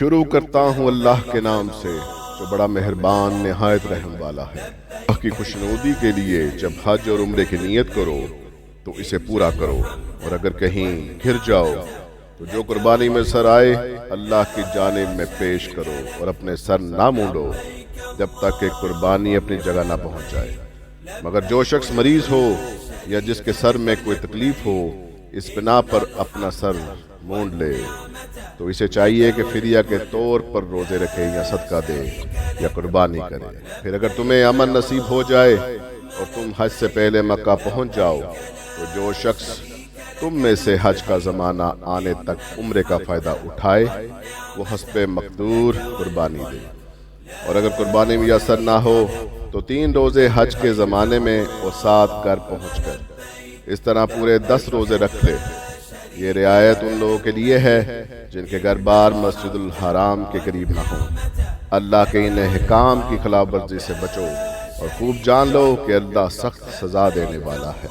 شروع کرتا ہوں اللہ کے نام سے جو بڑا مہربان نہایت رحم والا ہے۔ اللہ کی خوشنودی کے لیے جب حج اور عمرے کی نیت کرو تو اسے پورا کرو، اور اگر کہیں گر جاؤ تو جو قربانی میں سر آئے اللہ کی جانب میں پیش کرو، اور اپنے سر نہ مونڈو جب تک کہ قربانی اپنی جگہ نہ پہنچ جائے۔ مگر جو شخص مریض ہو یا جس کے سر میں کوئی تکلیف ہو، اس بنا پر اپنا سر مونڈ لے تو اسے چاہیے کہ فدیہ کے طور پر روزے رکھے یا صدقہ دے یا قربانی کرے۔ پھر اگر تمہیں امن نصیب ہو جائے اور تم حج سے پہلے مکہ پہنچ جاؤ تو جو شخص تم میں سے حج کا زمانہ آنے تک عمرے کا فائدہ اٹھائے وہ حسب مقدور قربانی دے، اور اگر قربانی میسر نہ ہو تو 3 روزے حج کے زمانے میں اور 7 گھر پہنچ کر، اس طرح پورے 10 روزے رکھ لے۔ یہ رعایت ان لوگوں کے لیے ہے جن کے گھر بار مسجد الحرام کے قریب نہ ہوں۔ اللہ کے ان احکام کی خلاف ورزی سے بچو اور خوب جان لو کہ اللہ سخت سزا دینے والا ہے۔